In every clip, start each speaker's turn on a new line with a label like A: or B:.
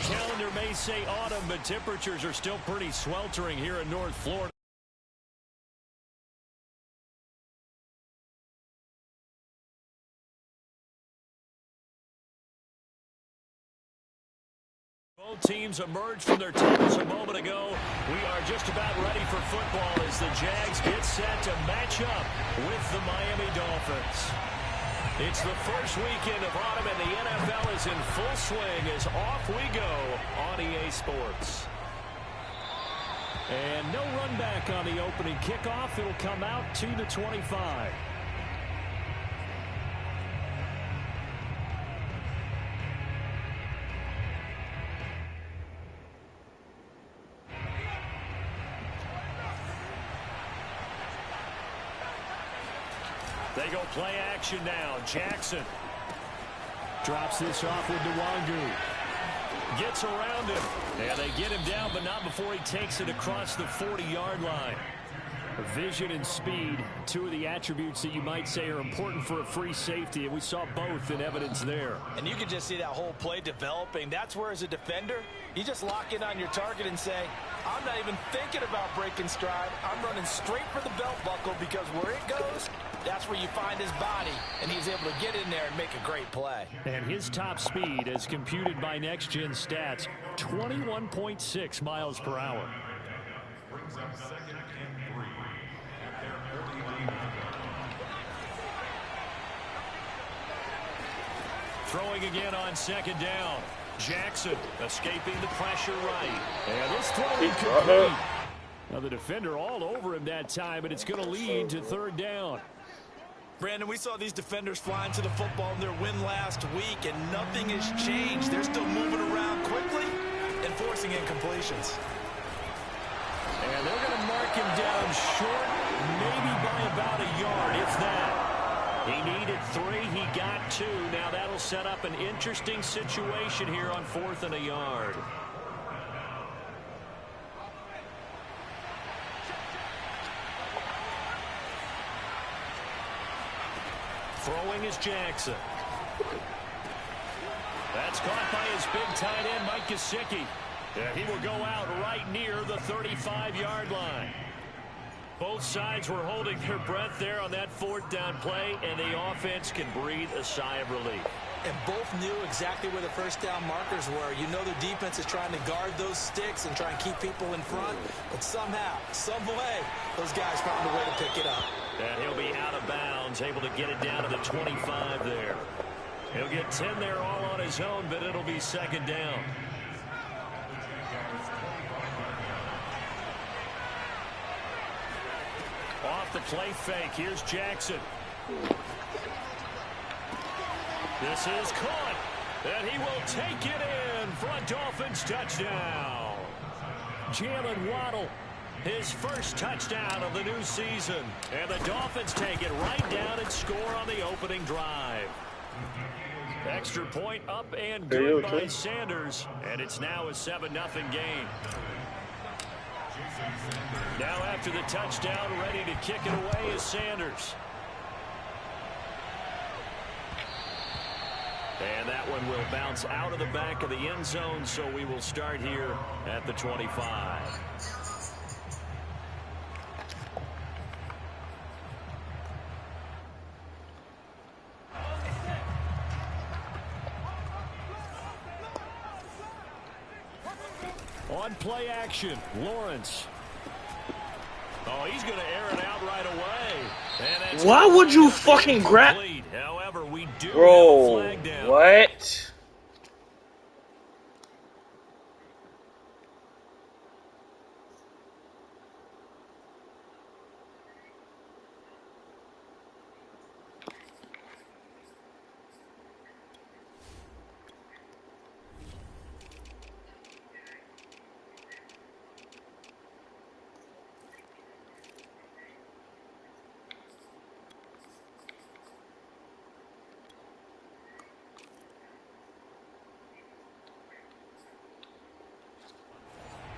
A: calendar may say autumn, but temperatures are still pretty sweltering here in North Florida. Both teams emerged from their tunnels a moment ago. We are just about ready for football as the Jags get set to match up with the Miami Dolphins. It's the first weekend of autumn, and the NFL is in full swing as off we go on EA Sports. And no run back on the opening kickoff. It'll come out to the 25. They go play action now. Jackson drops this off with Nwangu. Gets around him. And they get him down, but not before he takes it across the 40-yard line. Vision and speed, two of the attributes that you might say are important for a free safety, and we saw both in evidence there.
B: And you can just see that whole play developing. That's where, as a defender, you just lock in on your target and say, I'm not even thinking about breaking stride. I'm running straight for the belt buckle, because where it goes, that's where you find his body, and he's able to get in there and make a great play.
A: And his top speed, as computed by Next Gen Stats, 21.6 miles per hour. Throwing again on second down. Jackson escaping the pressure right. And this throw incomplete. Now the defender all over him that time, but it's going to lead to third down.
B: Brandon, we saw these defenders flying to the football in their win last week, and nothing has changed. They're still moving around quickly and forcing incompletions.
A: And they're going to mark him down short, maybe by about a yard, if that. He needed 3. He got 2. Now that'll set up an interesting situation here on 4th and a yard. Throwing is Jackson. That's caught by his big tight end, Mike Gesicki. And he will go out right near the 35-yard line. Both sides were holding their breath there on that 4th down play, and the offense can breathe a sigh of relief.
B: And both knew exactly where the first down markers were. You know the defense is trying to guard those sticks and try and keep people in front, but somehow, some way, those guys found a way to pick it up.
A: And he'll be out of bounds, able to get it down to the 25 there. He'll get 10 there all on his own, but it'll be second down. Off the play fake, here's Jackson. This is caught, and he will take it in for a Dolphins touchdown. Jalen Waddle, his first touchdown of the new season. And the Dolphins take it right down and score on the opening drive. Extra point up and good by Sanders, and it's now a 7-0 game. Now after the touchdown, ready to kick it away is Sanders. And that one will bounce out of the back of the end zone, so we will start here at the 25. On play action, Lawrence. Oh, he's going to air it out right away. And
C: why would you fucking grab?
A: However, we do
C: Bro,
A: have a flag down.
C: What?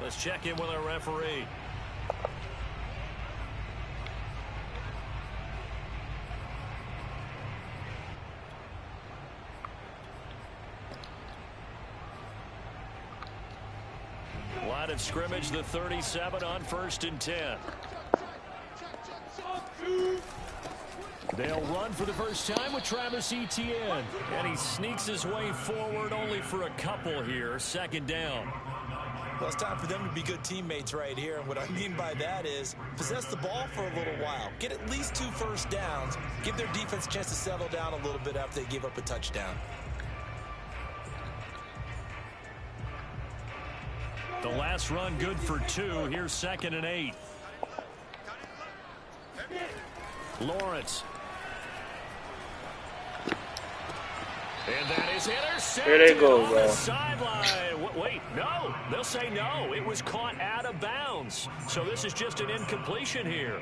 A: Let's check in with our referee. Line of scrimmage, the 37 on 1st and 10. They'll run for the first time with Travis Etienne. And he sneaks his way forward only for a couple here. 2nd down.
B: Well, it's time for them to be good teammates right here. And what I mean by that is possess the ball for a little while. Get at least 2 first downs. Give their defense a chance to settle down a little bit after they give up a touchdown.
A: The last run good for 2. Here's 2nd and 8. Lawrence. And that is intercepted.
C: There they go,
A: on
C: bro.
A: the sideline. Wait, no. They'll say no. It was caught out of bounds. So this is just an incompletion here.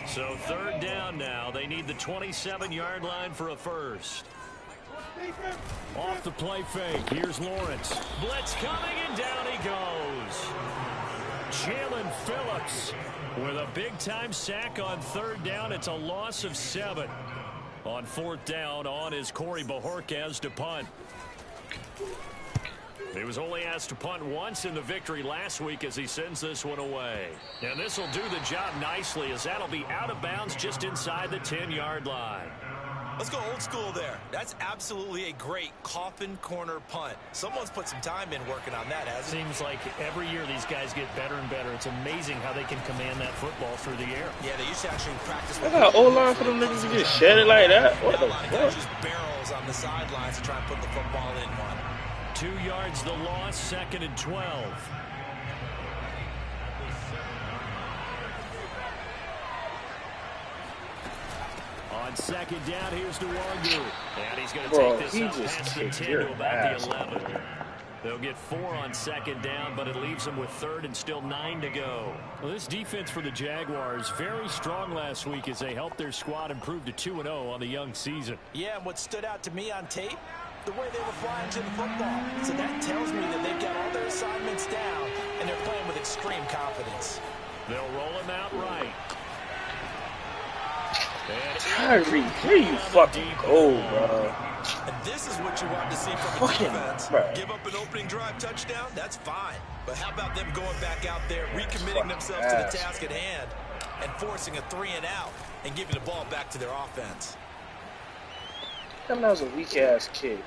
A: So 3rd down now. They need the 27-yard line for a first. Off the play fake. Here's Lawrence. Blitz coming, and down he goes. Jalen Phillips with a big-time sack on 3rd down. It's a loss of 7. On 4th down, on is Corey Bajorquez to punt. He was only asked to punt once in the victory last week as he sends this one away. And this will do the job nicely as that'll be out of bounds just inside the 10-yard line.
B: Let's go old school there. That's absolutely a great coffin corner punt. Someone's put some time in working on that, hasn't it?
D: Seems like every year these guys get better and better. It's amazing how they can command that football through the air.
B: Yeah, they used to actually practice.
C: I got O-line for them niggas to get shedded like that. What the
B: a lot of guys
C: fuck?
B: use barrels on the sidelines to try and put the football in one.
A: 2 yards the loss, 2nd and 12. On 2nd down, here's Nwangu. And he's going to take this up past the 10 to about the 11. They'll get 4 on 2nd down, but it leaves them with 3rd and still 9 to go. Well, this defense for the Jaguars, very strong last week as they helped their squad improve to 2-0 on the young season.
B: Yeah, and what stood out to me on tape, the way they were flying to the football. So that tells me that they've got all their assignments down, and they're playing with extreme confidence.
A: They'll roll him out right.
C: Tyree, here you fucking go, bro.
B: And this is what you want to see from a defense. Give up an opening drive touchdown, that's fine. But how about them going back out there, recommitting themselves to the task at hand, and forcing a 3 and out, and giving the ball back to their offense.
C: That was a weak-ass kid.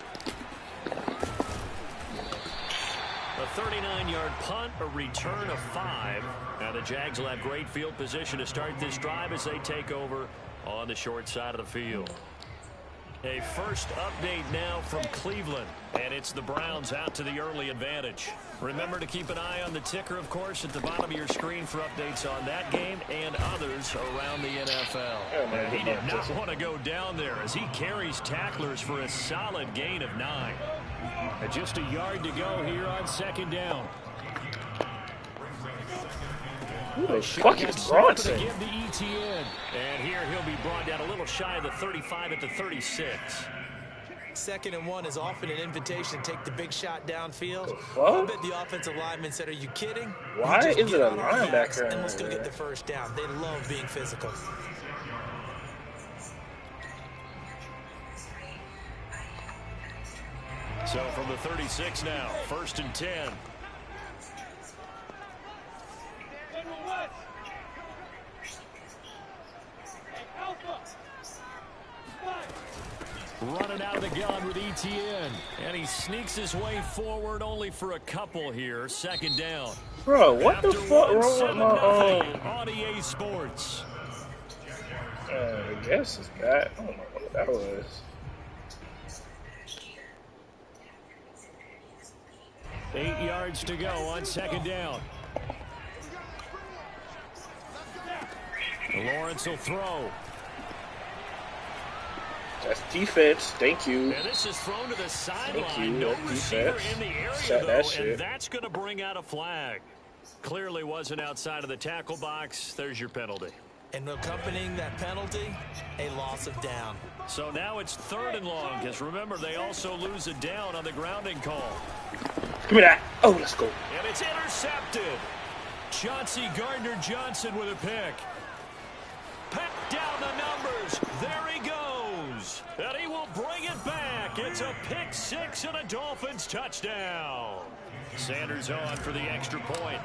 A: A 39-yard punt, a return of 5. Now the Jags will have great field position to start this drive as they take over on the short side of the field. A first update now from Cleveland, and it's the Browns out to the early advantage. Remember to keep an eye on the ticker, of course, at the bottom of your screen for updates on that game and others around the NFL. And he did not want to go down there as he carries tacklers for a solid gain of 9. And just a yard to go here on 2nd down.
C: Who the fuck is Bronson?
A: Give to Etienne. And here he'll be brought down a little shy of the 35 at the 36.
B: 2nd and 1 is often an invitation to take the big shot downfield.
C: What?
B: I bet the offensive lineman said, "Are you kidding?
C: Why
B: You just
C: is it
B: get
C: a
B: on our backs
C: linebacker
B: and let's go
C: in
B: get
C: there?
B: the first down." They love being physical.
A: So from the 36 now, 1st and 10. Running out of the gun with Etienne. And he sneaks his way forward only for a couple here. 2nd down.
C: Bro, what
A: After
C: the fuck wrong with my
A: on EA Sports.
C: I guess it's bad. I don't know what that was.
A: Eight yards to go on 2nd down. Lawrence will throw.
C: That's defense. Thank you.
A: And this is thrown to the sideline.
C: Thank you.
A: No
C: That's
A: receiver
C: defense.
A: in the area,
C: Shut
A: though,
C: that shit.
A: and that's going to bring out a flag. Clearly wasn't outside of the tackle box. There's your penalty.
B: And accompanying that penalty, a loss of down.
A: So now it's 3rd and long, because remember, they also lose a down on the grounding call.
C: Give me that. Oh, let's go.
A: And it's intercepted. Chauncey Gardner-Johnson with a pick. Pack down the numbers. There he goes. And he will bring it back It's a pick six and a Dolphins touchdown. Sanders on for the extra point.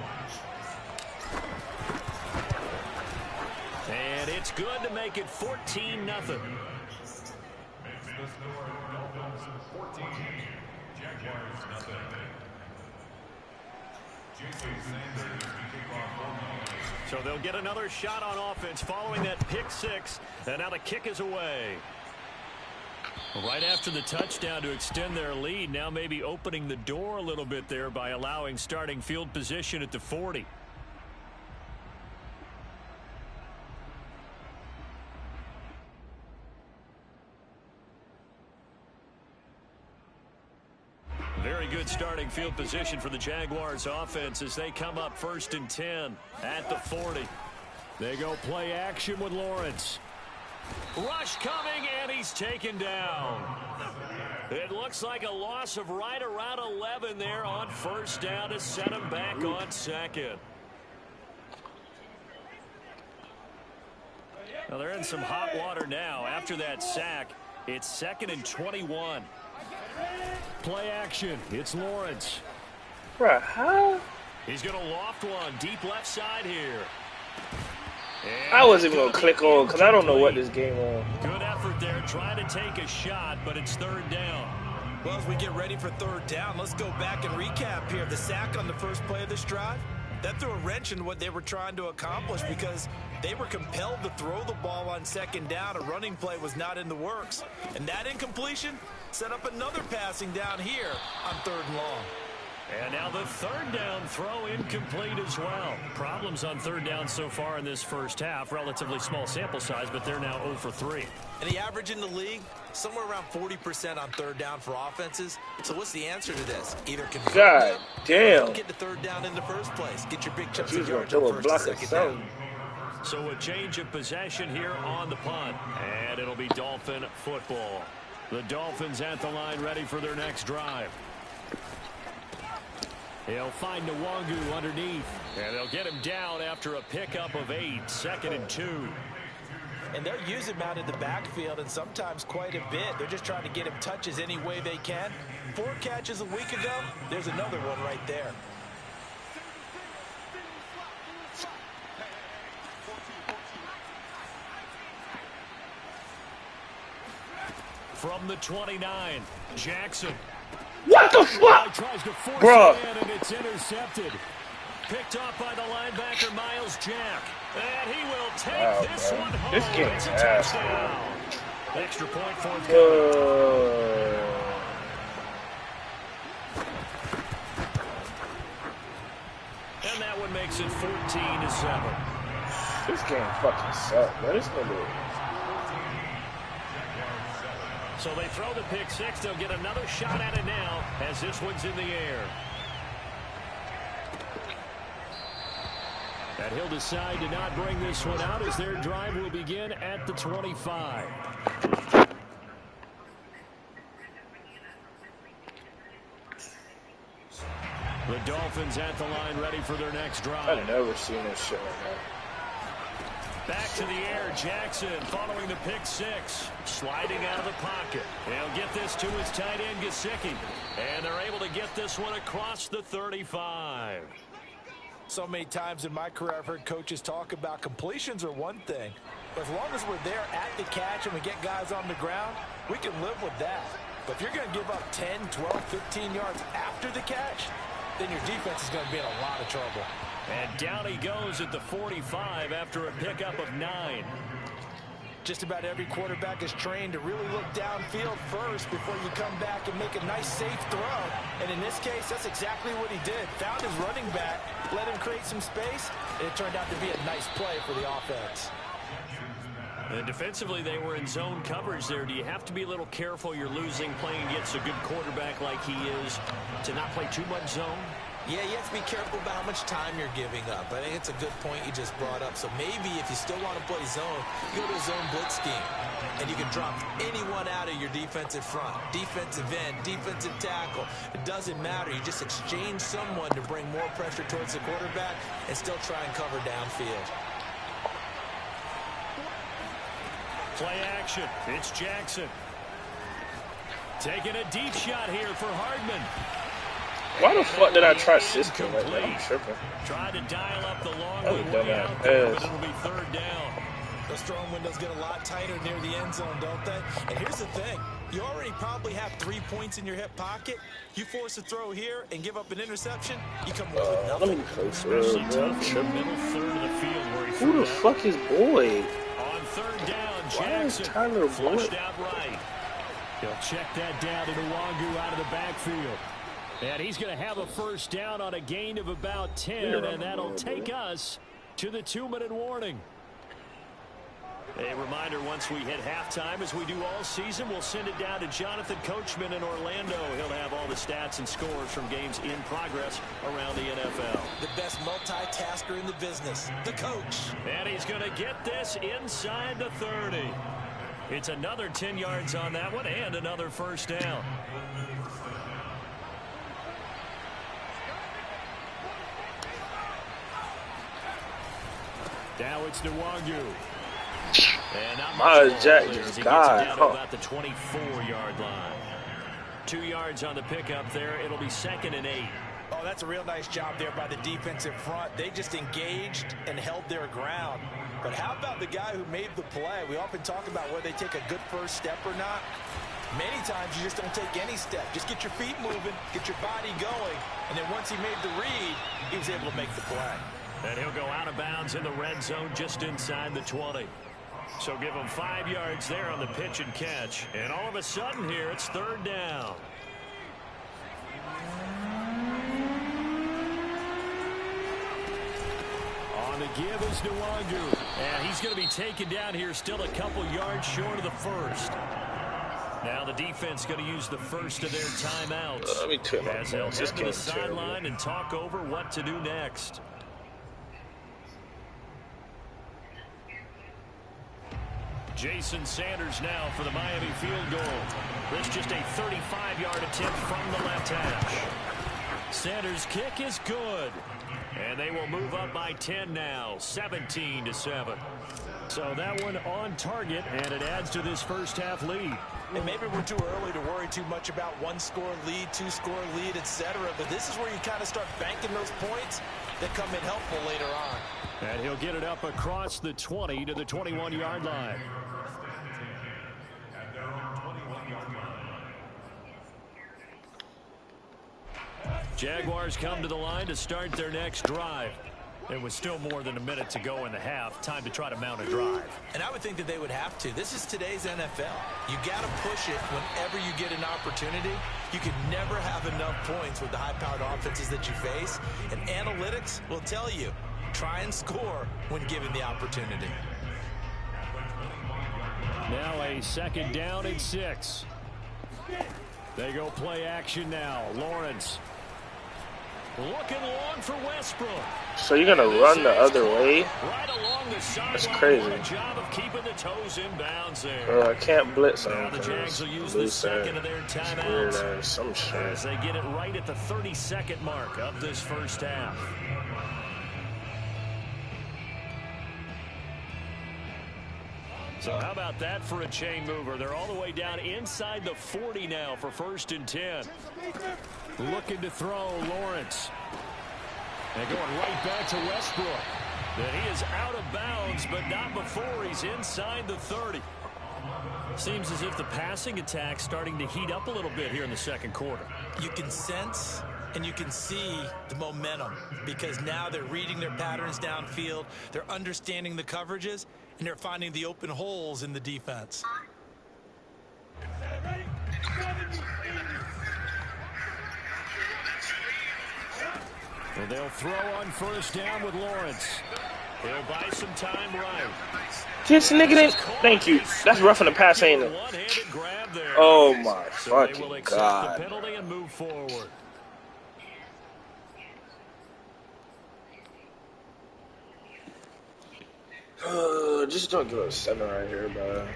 A: And it's good to make it 14-0. So they'll get another shot on offense following that pick six. And now the kick is away. Right after the touchdown to extend their lead, now maybe opening the door a little bit there by allowing starting field position at the 40. Very good starting field position for the Jaguars offense as they come up 1st and 10 at the 40. They go play action with Lawrence. Rush coming, and he's taken down. It looks like a loss of right around 11 there on 1st down to set him back on 2nd. Well, they're in some hot water now. After that sack, it's 2nd and 21. Play action. It's Lawrence.
C: Bruh, how?
A: He's going to loft one deep left side here. And
C: I wasn't even going to click on because I don't know what this game on.
A: Good effort there trying to take a shot, but it's 3rd down.
B: Well, as we get ready for 3rd down, let's go back and recap here. The sack on the first play of this drive, that threw a wrench in what they were trying to accomplish because they were compelled to throw the ball on 2nd down. A running play was not in the works. And that incompletion set up another passing down here on 3rd and long.
A: And now the 3rd down throw incomplete as well. Problems on 3rd down so far in this first half. Relatively small sample size, but they're now 0 for 3.
B: And the average in the league, somewhere around 40% on 3rd down for offenses. So what's the answer to this? Either convert
C: God
B: them,
C: damn.
B: or get to 3rd down in the first place. Get your big chunks
C: He's
B: of
C: going
B: yards
C: to
B: on
C: do a
B: 1st
C: block
B: and
C: or
B: 2nd down.
C: something.
A: So a change of possession here on the punt. And it'll be Dolphin football. The Dolphins at the line ready for their next drive. He'll find Nwangu underneath. And they'll get him down after a pickup of 8. 2nd and 2.
B: And they'll use him out in the backfield and sometimes quite a bit. They're just trying to get him touches any way they can. 4 catches a week ago. There's another one right there.
A: From the 29, Jackson.
C: What the fuck?
A: Tries to force
C: Bruh.
A: it in, and it's intercepted. Picked off by the linebacker, Miles Jack. And he will take this one home.
C: This game
A: It's a
C: is ass,
A: touchdown. Extra point forthcoming. And that one makes it 14-7.
C: This game fucking sucks, man. This nigga.
A: So they throw the pick six. They'll get another shot at it now as this one's in the air. And he'll decide to not bring this one out as their drive will begin at the 25. The Dolphins at the line ready for their next drive.
C: I've never seen this shit like that.
A: Back to the air, Jackson following the pick six. Sliding out of the pocket. He'll get this to his tight end, Gesicki. And they're able to get this one across the 35.
B: So many times in my career I've heard coaches talk about completions are one thing. But as long as we're there at the catch and we get guys on the ground, we can live with that. But if you're going to give up 10, 12, 15 yards after the catch, then your defense is going to be in a lot of trouble.
A: And down he goes at the 45 after a pickup of 9.
B: Just about every quarterback is trained to really look downfield first before you come back and make a nice, safe throw. And in this case, that's exactly what he did. Found his running back, let him create some space, and it turned out to be a nice play for the offense.
A: And defensively, they were in zone coverage there. Do you have to be a little careful? You're losing playing against a good quarterback like he is to not play too much zone?
B: Yeah, you have to be careful about how much time you're giving up. I think it's a good point you just brought up. So maybe if you still want to play zone, you go to a zone blitz scheme. And you can drop anyone out of your defensive front. Defensive end, defensive tackle. It doesn't matter. You just exchange someone to bring more pressure towards the quarterback and still try and cover downfield.
A: Play action. It's Jackson. Taking a deep shot here for Hardman.
C: Why the fuck did I try Cisco like that? I'm tripping.
A: Tried to dial up the long
C: That was
A: way out there, but
C: dumbass.
A: it'll be third down.
B: Those throwing windows get a lot tighter near the end zone, don't they? And here's the thing. You already probably have 3 points in your hip pocket. You force a throw here and give up an interception, you come away with
C: Let
B: nothing.
C: me play for real, bro. I'm
A: Middle
C: tripping.
A: third of the field where he
C: Who
A: threw
C: the
A: that.
C: fuck is Boyd?
A: On third down,
C: Why is
A: Jackson
C: Tyler
A: flushed
C: Boyd?
A: out right. He'll check that down to Nwangu out of the backfield. And he's going to have a first down on a gain of about 10, and that'll take us to the 2-minute warning. A reminder, once we hit halftime, as we do all season, we'll send it down to Jonathan Coachman in Orlando. He'll have all the stats and scores from games in progress around the NFL.
B: The best multitasker in the business, the coach.
A: And he's going to get this inside the 30. It's another 10 yards on that one and another first down. Now it's Nwangu. And not much
C: Jack
A: ball
C: just
A: as he
C: died,
A: gets it down to about the 24-yard line. 2 yards on the pickup there. It'll be 2nd and 8.
B: Oh, that's a real nice job there by the defensive front. They just engaged and held their ground. But how about the guy who made the play? We often talk about whether they take a good first step or not. Many times you just don't take any step. Just get your feet moving, get your body going, and then once he made the read, he was able to make the play.
A: And he'll go out of bounds in the red zone just inside the 20. So give him 5 yards there on the pitch and catch. And all of a sudden here, it's third down. On the give is Nwangu. And he's going to be taken down here still a couple yards short of the first. Now the defense going to use the first of their timeouts.
C: Let me turn my
A: as they'll
C: phone.
A: head
C: This
A: to the
C: game's terrible.
A: sideline and talk over what to do next. Jason Sanders now for the Miami field goal. This just a 35-yard attempt from the left hash. Sanders' kick is good. And they will move up by 10 now, 17-7. So that one on target, and it adds to this first half lead.
B: And maybe we're too early to worry too much about 1-score lead, 2-score lead, etc. But this is where you kind of start banking those points that come in helpful later on.
A: And he'll get it up across the 20 to the 21-yard line. Jaguars come to the line to start their next drive. It was still more than a minute to go in the half. Time to try to mount a drive.
B: And I would think that they would have to. This is today's NFL. You got to push it whenever you get an opportunity. You can never have enough points with the high-powered offenses that you face. And analytics will tell you, try and score when given the opportunity.
A: Now a 2nd down and 6. They go play action now. Lawrence. Looking long for Westbrook.
C: So you're gonna run the other way?
A: Right along the sideline.
C: That's crazy.
A: What a job of keeping the toes in bounds there.
C: Bro, I can't blitz on
A: Now the Jags will use the
C: loose
A: second of their
C: weird
A: timeouts
C: ass, some
A: as
C: shit.
A: they get it right at the 32nd mark of this first half. So how about that for a chain mover? They're all the way down inside the 40 now for 1st and 10. Looking to throw, Lawrence. And going right back to Westbrook. And he is out of bounds, but not before he's inside the 30. Seems as if the passing attack's starting to heat up a little bit here in the second quarter.
B: You can sense and you can see the momentum because now they're reading their patterns downfield. They're understanding the coverages, and they're finding the open holes in the defense.
A: And they'll throw on 1st down with Lawrence. He'll buy some time right.
C: This nigga didn't. Thank you. That's roughing the pass, ain't it?
A: One-handed grab there.
C: Oh my
A: So they will
C: fucking
A: accept
C: god.
A: the penalty and move forward.
C: Just don't give us 7 right here, bro.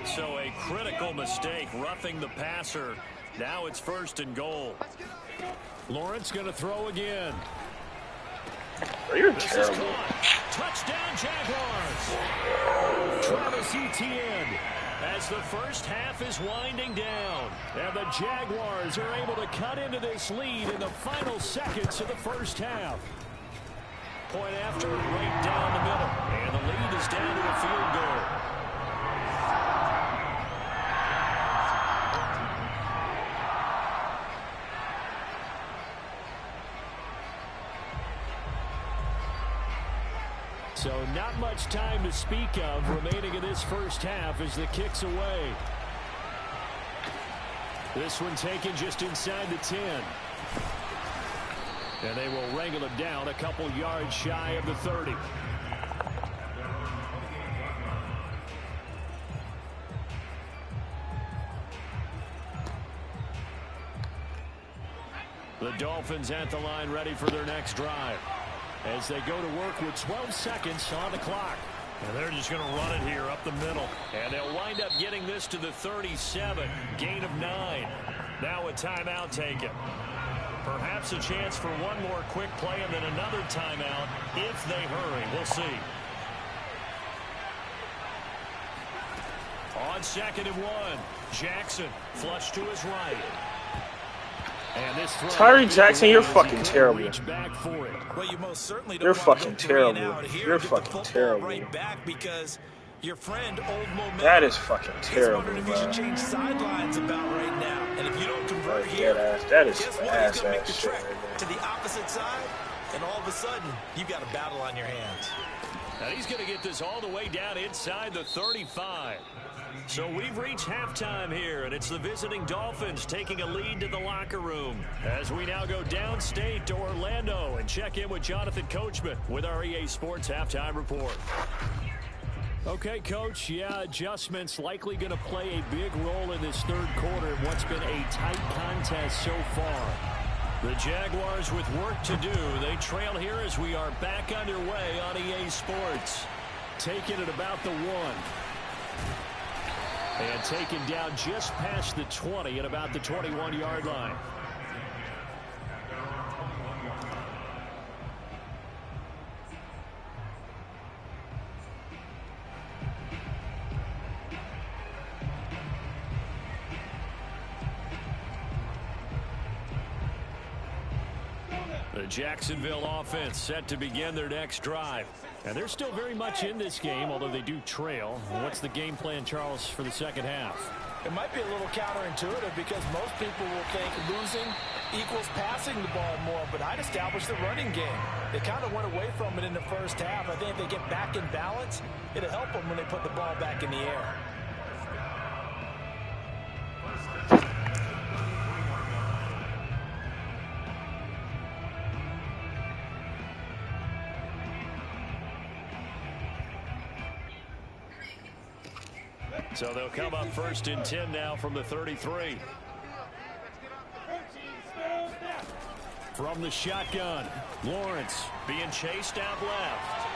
A: So a critical mistake, roughing the passer Now it's 1st and goal. Lawrence going to throw again.
C: Bro, you're
A: This is
C: terrible.
A: caught. Touchdown, Jaguars. Travis Etienne as the first half is winding down. And the Jaguars are able to cut into this lead in the final seconds of the first half. Point after, right down the middle. And the lead is down to a field goal. So not much time to speak of remaining in this first half as the kick's away. This one taken just inside the 10. And they will wrangle him down a couple yards shy of the 30. The Dolphins at the line ready for their next drive as they go to work with 12 seconds on the clock. And they're just going to run it here up the middle. And they'll wind up getting this to the 37. Gain of 9. Now a timeout taken. Perhaps a chance for one more quick play and then another timeout if they hurry. We'll see. On 2nd and 1. Jackson flush to his right. And this
C: Tyree Jackson, you're fucking terrible.
B: Well, you most certainly don't
C: You're
B: want to
C: fucking
B: go
C: terrible.
B: here
C: You're
B: and get the
C: fucking
B: football
C: terrible.
B: right back because your friend, old momentum.
C: That is fucking terrible,
B: He's wondering if
C: bro.
B: he should change sidelines about right now. And if you don't convert
C: Like,
B: here,
C: that is
B: guess what? He's
C: ass
B: going to make the
C: shit
B: trek
C: right
B: to the opposite side, and all of a sudden, you've got a battle on your hands.
A: And he's going to get this all the way down inside the 35. So we've reached halftime here, and it's the visiting Dolphins taking a lead to the locker room as we now go downstate to Orlando and check in with Jonathan Coachman with our EA Sports Halftime Report. Okay, Coach, adjustments likely going to play a big role in this third quarter in what's been a tight contest so far. The Jaguars with work to do. They trail here as we are back underway on EA Sports. Taking it about the 1. And taken down just past the 20 at about the 21-yard line. The Jacksonville offense set to begin their next drive. And they're still very much in this game, although they do trail. What's the game plan, Charles, for the second half?
B: It might be a little counterintuitive because most people will think losing equals passing the ball more, but I'd establish the running game. They kind of went away from it in the first half. I think if they get back in balance, it'll help them when they put the ball back in the air.
A: So they'll come up 1st and 10 now from the 33. From the shotgun, Lawrence being chased out left.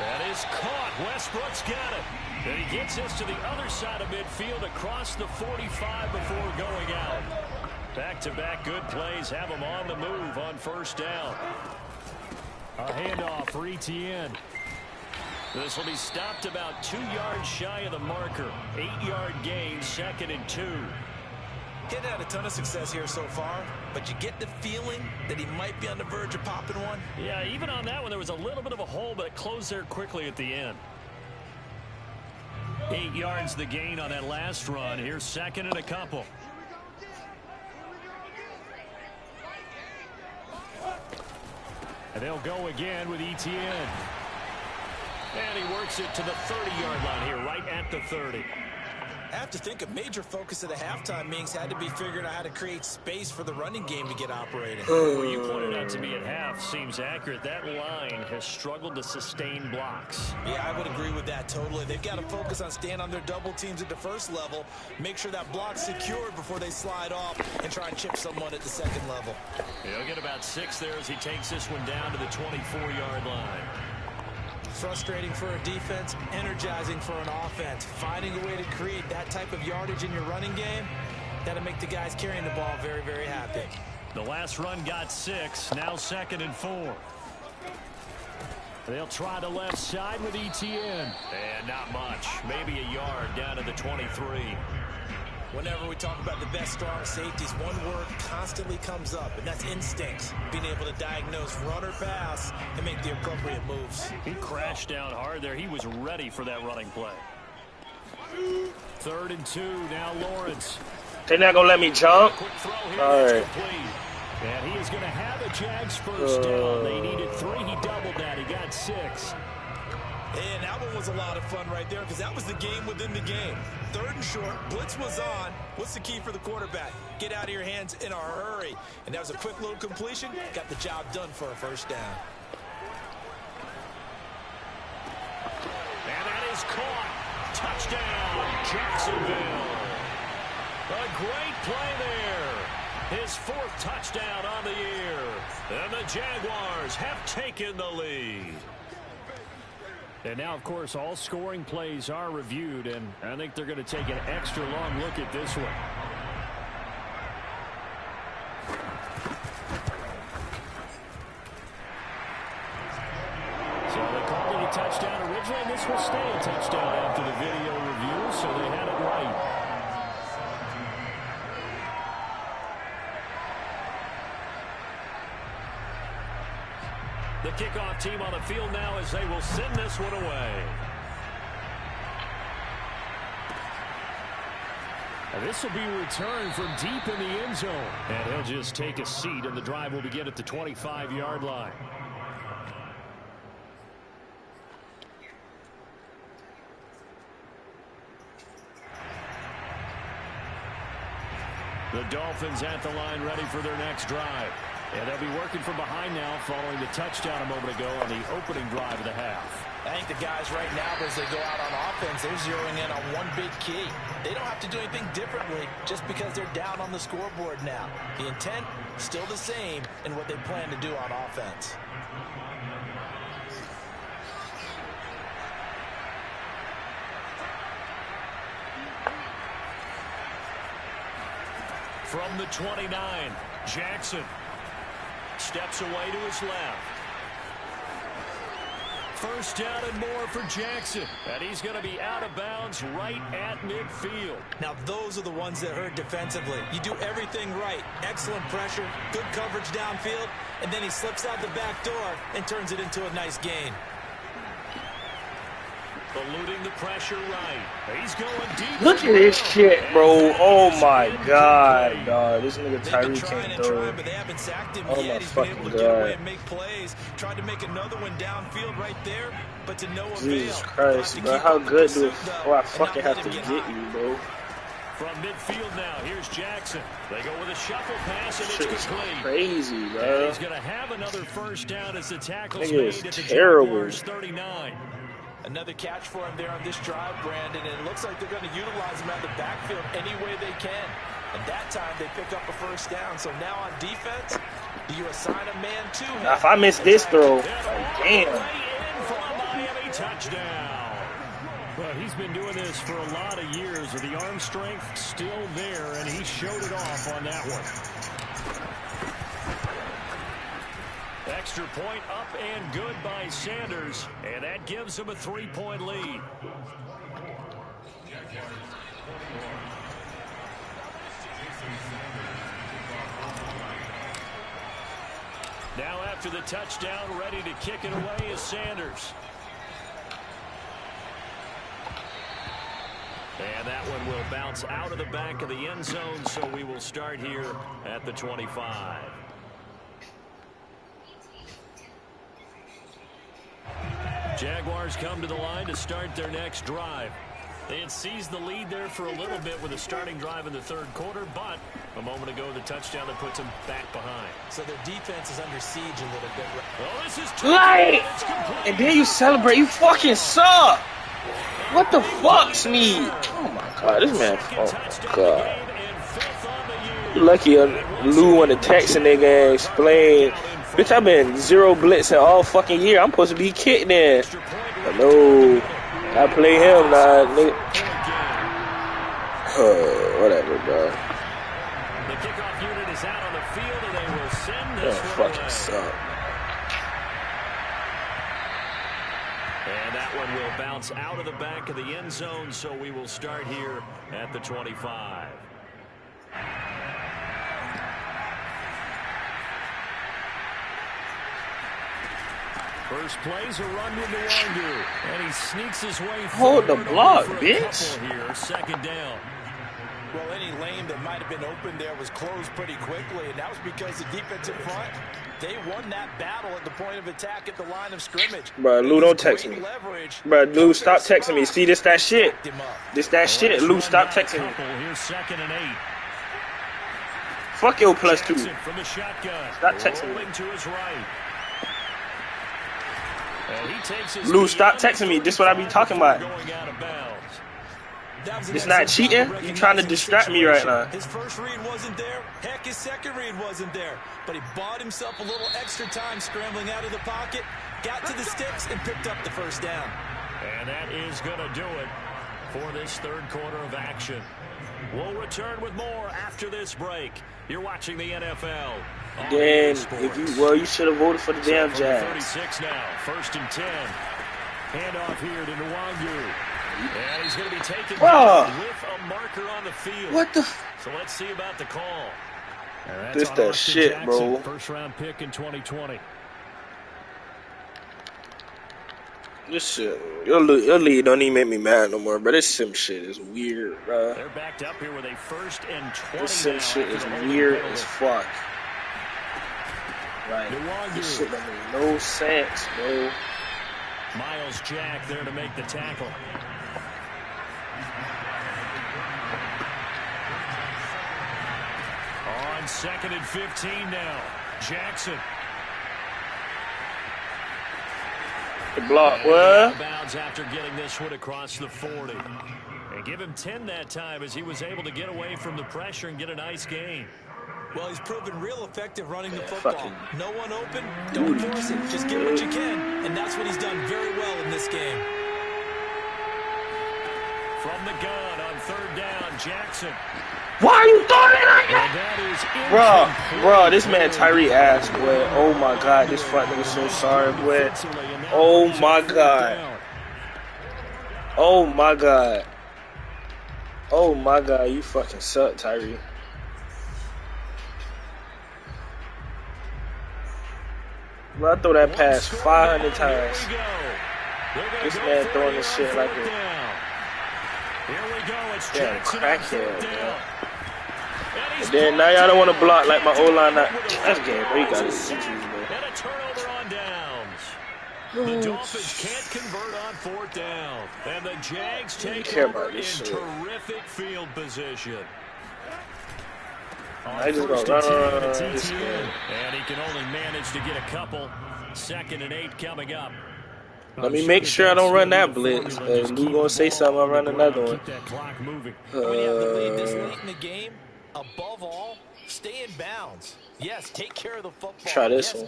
A: That is caught. Westbrook's got it. And he gets this to the other side of midfield across the 45 before going out. Back-to-back good plays have him on the move on 1st down. A handoff for Etienne. This will be stopped about 2 yards shy of the marker. 8-yard gain, 2nd and 2.
B: He's had a ton of success here so far, but you get the feeling that he might be on the verge of popping one.
A: Yeah, even on that one, there was a little bit of a hole, but it closed there quickly at the end. 8 yards the gain on that last run. Here's 2nd and a couple. And they'll go again with Etienne. And he works it to the 30-yard line here, right at the 30.
B: I have to think a major focus of the halftime meetings had to be figuring out how to create space for the running game to get operating.
A: Well, you pointed out to me at half seems accurate. That line has struggled to sustain blocks.
B: Yeah, I would agree with that totally. They've got to focus on staying on their double teams at the first level, make sure that block's secured before they slide off and try and chip someone at the second level.
A: He'll get about 6 there as he takes this one down to the 24-yard line.
B: Frustrating for a defense, energizing for an offense. Finding a way to create that type of yardage in your running game, that'll make the guys carrying the ball very, very happy.
A: The last run got 6, now 2nd and 4. They'll try the left side with ETN. And not much, maybe a yard down to the 23.
B: Whenever we talk about the best strong safeties, one word constantly comes up, and that's instincts. Being able to diagnose run or pass and make the appropriate moves.
A: He crashed down hard there. He was ready for that running play. 3rd and 2, now Lawrence.
C: They're not going to let me jump?
A: Quick throw here,
C: all right.
A: Complete. And he is going to have a Jags first down. They needed 3. He doubled that. He got 6.
B: And that one was a lot of fun right there because that was the game within the game. 3rd and short, blitz was on. What's the key for the quarterback? Get out of your hands in a hurry. And that was a quick little completion. Got the job done for a first down.
A: And that is caught. Touchdown, Jacksonville. A great play there. His 4th touchdown on the year. And the Jaguars have taken the lead. And now, of course, all scoring plays are reviewed, and I think they're going to take an extra long look at this one. So they called it a touchdown originally, and this will stay a touchdown after the video review, so they had it right. The kickoff team on the field now as they will send this one away. And this will be returned from deep in the end zone. And he'll just take a seat, and the drive will begin at the 25-yard line. The Dolphins at the line ready for their next drive. And they'll be working from behind now following the touchdown a moment ago on the opening drive of the half.
B: I think the guys right now, as they go out on offense, they're zeroing in on one big key. They don't have to do anything differently just because they're down on the scoreboard now. The intent, still the same in what they plan to do on offense.
A: From the 29, Jackson steps away to his left. First down and more for Jackson. And he's going to be out of bounds right at midfield.
B: Now, those are the ones that hurt defensively. You do everything right. Excellent pressure, good coverage downfield, and then he slips out the back door and turns it into a nice gain.
A: Eluding the pressure right. He's going deep.
C: Look at this shit, bro. Oh my god, dog. This nigga Tyree can't throw it.
B: But they haven't sacked him
C: Oh
B: yet.
C: my
B: He's been
C: fucking
B: able to get away
C: god.
B: and make plays. Tried to make another one downfield right there, but to no avail.
C: Jesus Christ, bro. How good do I fucking have to get you, bro?
A: From midfield now, here's Jackson. They go with a shuffle pass, and
C: Shit
A: it's
C: is
A: complete.
C: crazy, bro.
A: And he's going to have another first down as the tackle's
C: Nigga is
A: made at the
C: terrible.
A: Jaguars 39.
B: Another catch for him there on this drive, Brandon, and it looks like they're going to utilize him out of the backfield any way they can. And that time they pick up a first down. So now on defense, do you assign a man to him?
C: Now, if I miss this throw, like, damn.
A: In for a Miami touchdown. Well, he's been doing this for a lot of years with the arm strength still there, and he showed it off on that one. Extra point up and good by Sanders, and that gives him a 3-point lead. Now after the touchdown, ready to kick it away is Sanders. And that one will bounce out of the back of the end zone, so we will start here at the 25. Jaguars come to the line to start their next drive. They had seized the lead there for a little bit with a starting drive in the third quarter, but a moment ago the touchdown that puts them back behind.
B: So their defense is under siege a little bit.
A: Oh, this is
C: Light! And then you celebrate. You fucking suck. What the fuck's me? Oh my god, this man. Oh god. You lucky Lou on the text and nigga explain Bitch, I've been 0 blitzing all fucking year. I'm supposed to be kicked in. But no, I play him now, nigga. Whatever, bro.
A: The kickoff unit is out on the field, and they will send this
C: one fucking suck.
A: And that one will bounce out of the back of the end zone, so we will start here at the 25. First plays a run with Nwangu, and he sneaks his way
C: forward. Hold the block, bitch.
A: Here, second down.
B: Well, any lane that might have been open there was closed pretty quickly, and that was because the defensive front, they won that battle at the point of attack at the line of scrimmage.
C: Bro, Lou, don't text me. Bro, Lou, stop texting me. See, this that shit. This that shit. Lou, stop texting me.
A: Here's 2nd and 8.
C: Fuck your +2.
A: From the shotgun.
C: Stop texting me.
A: To his right.
C: Lou, stop texting me. This is what I be talking about. It's not cheating. You trying to distract me right now.
B: His first read wasn't there. Heck, his second read wasn't there. But he bought himself a little extra time scrambling out of the pocket, got to the sticks, and picked up the first down.
A: And that is going to do it for this third quarter of action. We'll return with more after this break. You're watching the NFL.
C: Then, you should have voted for the damn Jags.
A: 36 now, 1st and 10. Handoff here to Nwangu. And he's going to be taken down with a marker on the field.
C: What the?
A: So let's see about the call.
C: This that shit, Jackson, bro.
A: First round pick in 2020.
C: This shit, your lead don't even make me mad no more, bro. This sim shit is weird, bro.
A: They're backed up here with a 1st and 20.
C: This sim shit is weird as fuck. Like, this shit don't make no sense, bro.
A: Miles Jack there to make the tackle. On 2nd and 15 now. Jackson.
C: The block, what?
A: Bounds after getting this one across the 40. And give him 10 that time as he was able to get away from the pressure and get a nice gain.
B: Well, he's proven real effective running the football. No one open, don't force it. Just get what you can. And that's what he's done very well in this game.
A: From the gun on 3rd down, Jackson.
C: Why are you throwing it like that? Bro, this man Tyree ass, boy. Oh my God, this fuck nigga so sorry, boy. Oh my God. Oh my God. Oh my God, you fucking suck, Tyree. Bro, I throw that pass 500 times. This man throwing this shit like this. Damn, crackhead, man. And then now y'all don't want to block like my O-line. That's game, bro. You got it.
A: And a turnover on downs. The Dolphins can't convert on 4th down. And the Jags take over in terrific field position.
C: I just go run.
A: And he can only manage to get a couple. 2nd and 8 coming up.
C: Let me make sure I don't run that blitz. Lou gonna say something, I'll run another one.
B: When you have the lead this late in the game, above all, stay in bounds. Yes, take care of the football.
C: Try this one.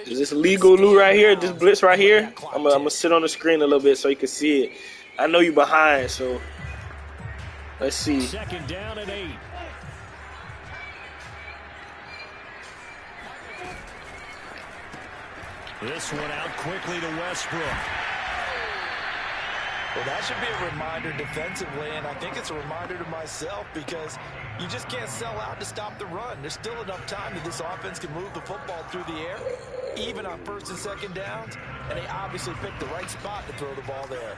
C: Is this legal, Lou, right here? This blitz right here? I'm gonna sit on the screen a little bit so you can see it. I know you behind, so let's see.
A: 2nd down and 8. This one out quickly to Westbrook.
B: Well, that should be a reminder defensively, and I think it's a reminder to myself because you just can't sell out to stop the run. There's still enough time that this offense can move the football through the air, even on 1st and 2nd downs, and they obviously picked the right spot to throw the ball there.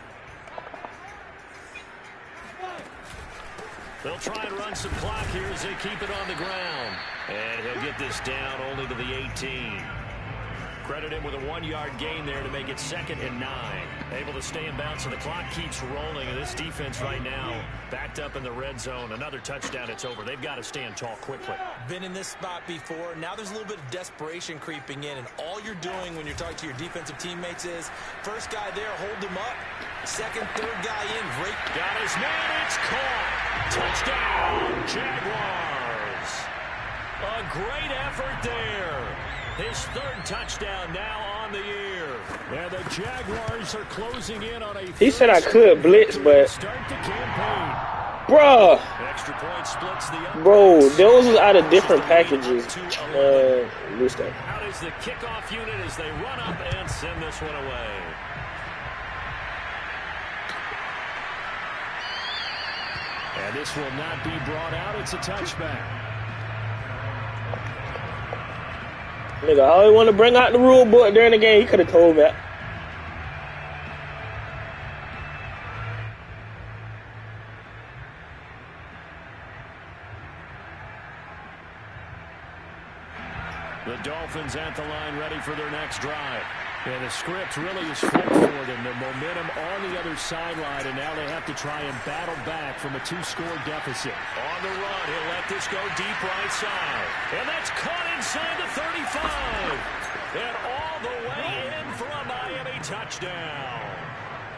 A: They'll try and run some clock here as they keep it on the ground. And he'll get this down only to the 18. Credit him with a 1-yard gain there to make it 2nd and 9. Able to stay in bounds, so the clock keeps rolling. And this defense right now backed up in the red zone. Another touchdown, it's over. They've got to stand tall quickly.
B: Been in this spot before. Now there's a little bit of desperation creeping in. And all you're doing when you're talking to your defensive teammates is, first guy there, hold him up. Second, third guy in. Great.
A: Got his man. It's caught. Touchdown, Jaguars. A great effort there. His third touchdown now on the year. And the Jaguars are closing in on a
C: He said I could blitz, but
A: start the campaign.
C: Bruh.
A: Extra point splits the
C: Bro, those was out of different packages. Lose that.
A: Out is the kickoff unit as they run up and send this one away. And this will not be brought out. It's a touchback.
C: Nigga, I always want to bring out the rule book during the game. He could have told that.
A: The Dolphins at the line ready for their next drive. And the script really is flipped for them. The momentum on the other sideline, and now they have to try and battle back from a 2-score deficit. On the run, he'll let this go deep right side. And that's caught inside the 35. And all the way in for a Miami touchdown.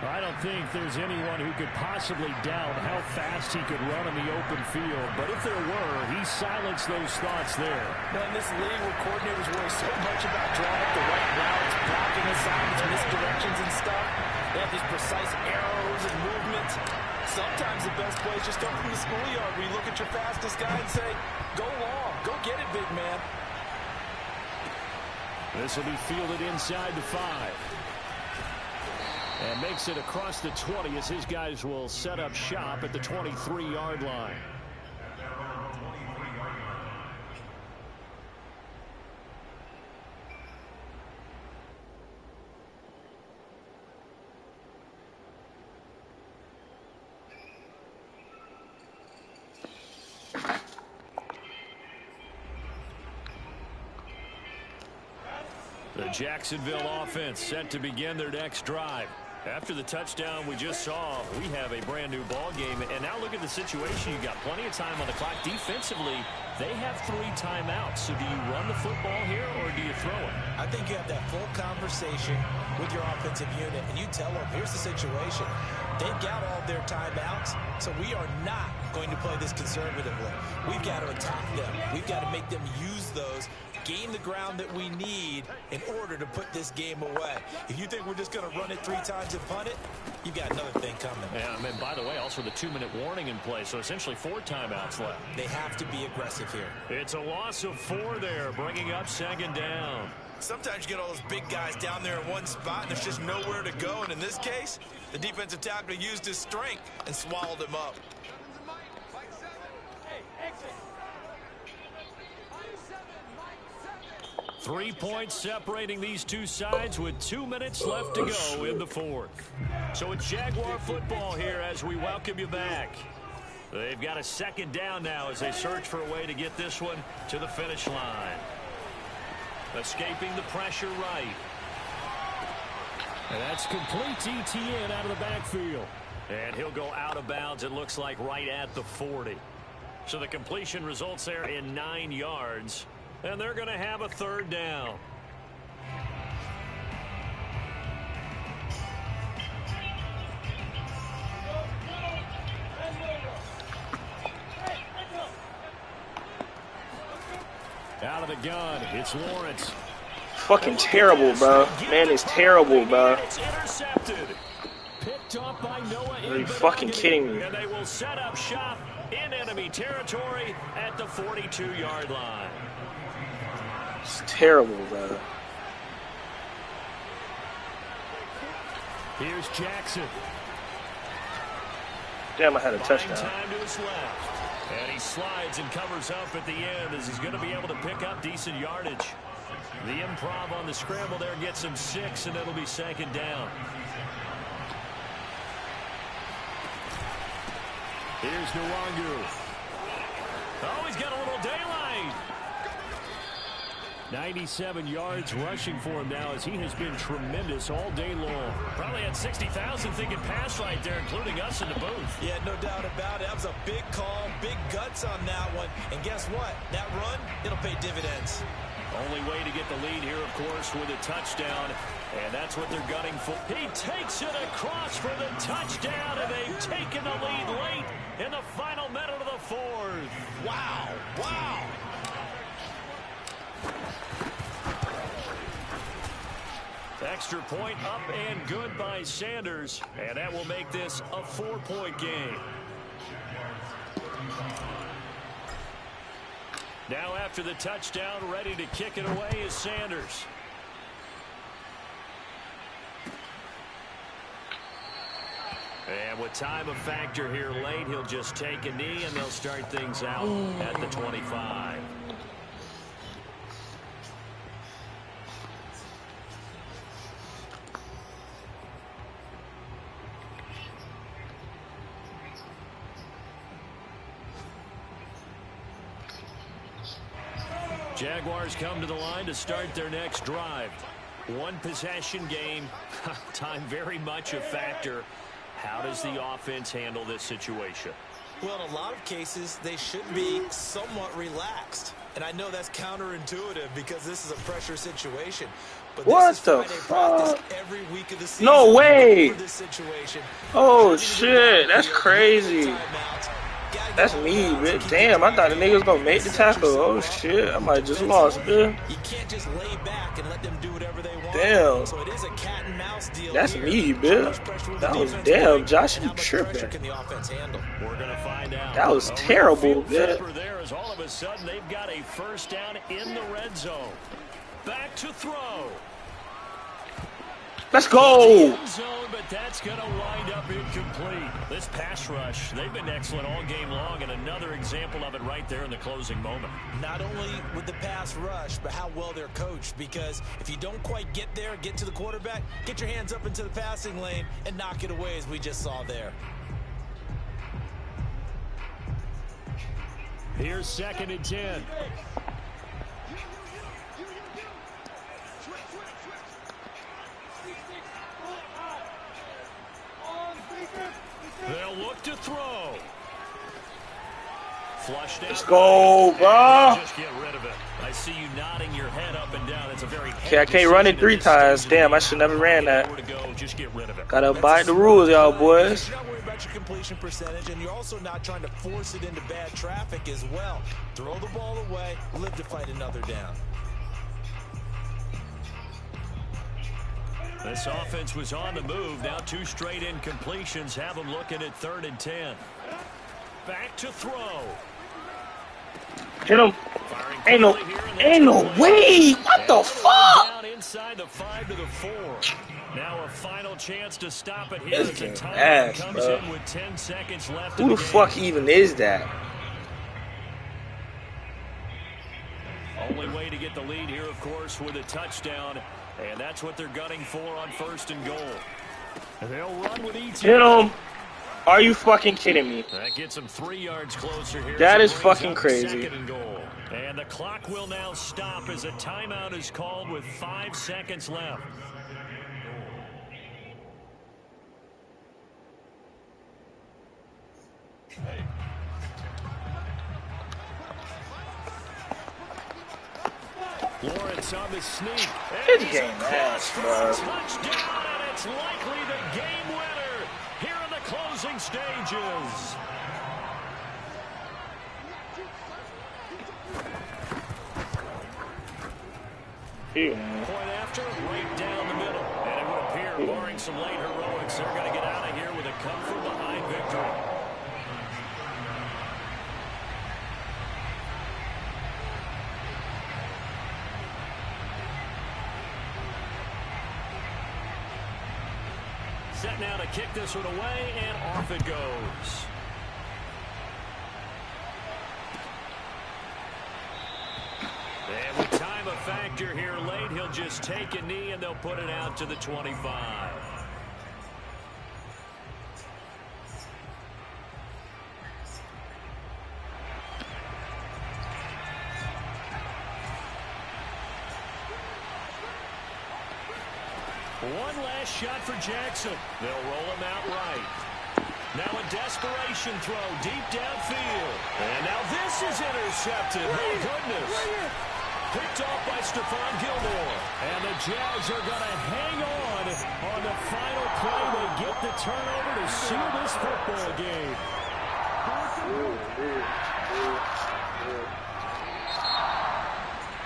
A: I don't think there's anyone who could possibly doubt how fast he could run in the open field. But if there were, he silenced those thoughts there.
B: In this league where coordinators worry so much about drawing up the right routes, blocking assignments, misdirections and stuff, they have these precise arrows and movements. Sometimes the best play is just come from the schoolyard where you look at your fastest guy and say, go long, go get it, big man.
A: This will be fielded inside the 5. And makes it across the 20 as his guys will set up shop at the 23-yard line. The Jacksonville offense set to begin their next drive. After the touchdown we just saw, we have a brand new ball game. And now look at the situation. You got plenty of time on the clock. Defensively, they have 3 timeouts. So do you run the football here or do you throw it?
B: I think you have that full conversation with your offensive unit, and you tell them, here's the situation. They've got all their timeouts, so we are not going to play this conservatively. We've got to attack them. We've got to make them use those, gain the ground that we need in order to put this game away. If you think we're just going to run it 3 times and punt it, you've got another thing coming.
A: Yeah, and by the way, also the 2-minute warning in play, so essentially 4 timeouts left.
B: They have to be aggressive here.
A: It's a loss of 4 there, bringing up 2nd down.
B: Sometimes you get all those big guys down there in one spot, and there's just nowhere to go. And in this case, the defensive tackle used his strength and swallowed him up.
A: Three points separating these two sides with 2 minutes left to go in the 4th. So it's Jaguar football here as we welcome you back. They've got a 2nd down now as they search for a way to get this one to the finish line. Escaping the pressure right. And that's complete ETN out of the backfield. And he'll go out of bounds, it looks like, right at the 40. So the completion results there in 9 yards. And they're going to have a 3rd down. Out of the gun, it's Lawrence.
C: Fucking terrible, bro. Man, it's terrible, bro.
A: It's intercepted. Picked up by Noah.
C: Are you fucking kidding me?
A: And they will set up shop in enemy territory at the 42-yard line.
C: It's terrible, bro.
A: Here's Jackson.
C: Damn, I had a touchdown.
A: Time to his left. And he slides and covers up at the end as he's going to be able to pick up decent yardage. The improv on the scramble there gets him 6, and it'll be 2nd down. Here's Nwangu. Oh, he's got a little daylight. 97 yards rushing for him now as he has been tremendous all day long. Probably had 60,000 thinking pass right there, including us in the booth.
B: Yeah, no doubt about it. That was a big call, big guts on that one. And guess what? That run, it'll pay dividends.
A: Only way to get the lead here, of course, with a touchdown. And that's what they're gunning for. He takes it across for the touchdown, and they've taken the lead late in the final minute of the 4th.
B: Wow. Wow.
A: Extra point up and good by Sanders, and that will make this a 4-point game. Now after the touchdown, ready to kick it away is Sanders. And with time a factor here late, he'll just take a knee and they'll start things out at the 25. Jaguars come to the line to start their next drive. One possession game. Time very much a factor. How does the offense handle this situation?
B: Well, in a lot of cases, they should be somewhat relaxed. And I know that's counterintuitive because this is a pressure situation. But
C: what the fuck?
B: Every week of the season,
C: no way.
B: This situation.
C: Oh, shit. That's crazy. That's me, bitch. Damn, I thought the niggas gonna make the tackle. Oh, shit. I might just lost, bitch.
B: You can't just lay back and let them do whatever they want.
C: Damn.
B: So it is a cat and mouse deal.
C: That's me, bitch. That was damn. Josh, you tripping.
A: We're gonna find out.
C: That was terrible, bitch.
A: There is all of a sudden they've got a first down in the red zone. Back to throw.
C: Let's go.
A: Zone, but that's going to wind up incomplete. This pass rush, they've been excellent all game long, and another example of it right there in the closing moment.
B: Not only with the pass rush, but how well they're coached, because if you don't quite get there, get to the quarterback, get your hands up into the passing lane and knock it away as we just saw there.
A: Here's 2nd and 10. They'll look to throw. Flushed out.
C: Let's go, bro.
A: Just get rid of it. I see you nodding your head up and down. It's a very
C: okay, I can't run it 3 times. Damn, I should never ran that.
A: Just get rid of it.
C: Gotta abide the rules, y'all boys.
B: You're not worried about your completion percentage, and you're also not trying to force it into bad traffic as well. Throw the ball away, live to fight another down.
A: This offense was on the move. Now 2 straight incompletions have them looking at 3rd and 10. Back to throw.
C: Hit him. Ain't no way. What the fuck?
A: Down inside the 5 to the 4. Now a final chance to stop it here.
C: This game ass,
A: comes
C: bro.
A: in with 10 seconds left.
C: Who the fuck even is that?
A: Only way to get the lead here, of course, with a touchdown. And that's what they're gunning for on 1st and goal. And they'll run with each.
C: Hit him. Are you fucking kidding me?
A: That gets them 3 yards closer here.
C: That is fucking crazy.
A: 2nd and goal. And the clock will now stop as a timeout is called with 5 seconds left. Lawrence on the sneak.
C: This game ass, bro.
A: Touchdown, and it's likely the game winner here in the closing stages. Point after, right down the middle. And it would appear, barring some late heroics, they're going to get out of here with a come-from-behind victory. Set now to kick this one away, and off it goes. And with time a factor here late, he'll just take a knee, and they'll put it out to the 25. One last shot for Jackson. They'll roll him out right. Now a desperation throw deep downfield. And now this is intercepted. My goodness. Picked off by Stephon Gilmore. And the Jags are going to hang on the final play. They get the turnover to seal this football game.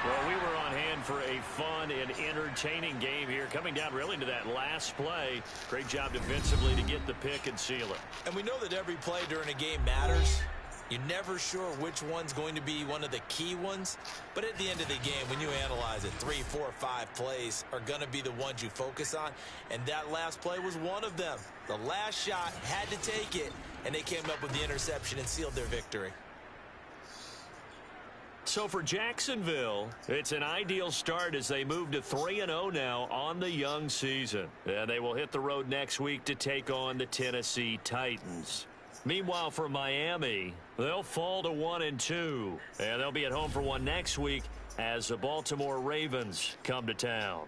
A: Well, we were on hand for a fun and entertaining entertaining game here, coming down really to that last play. Great job defensively to get the pick and seal it.
B: And we know that every play during a game matters. You're never sure which one's going to be one of the key ones. But at the end of the game, when you analyze it, 3, 4, 5 plays are going to be the ones you focus on. And that last play was one of them. The last shot had to take it, and they came up with the interception and sealed their victory.
A: So for Jacksonville, it's an ideal start as they move to 3-0 now on the young season. And they will hit the road next week to take on the Tennessee Titans. Meanwhile, for Miami, they'll fall to 1-2. And they'll be at home for one next week as the Baltimore Ravens come to town.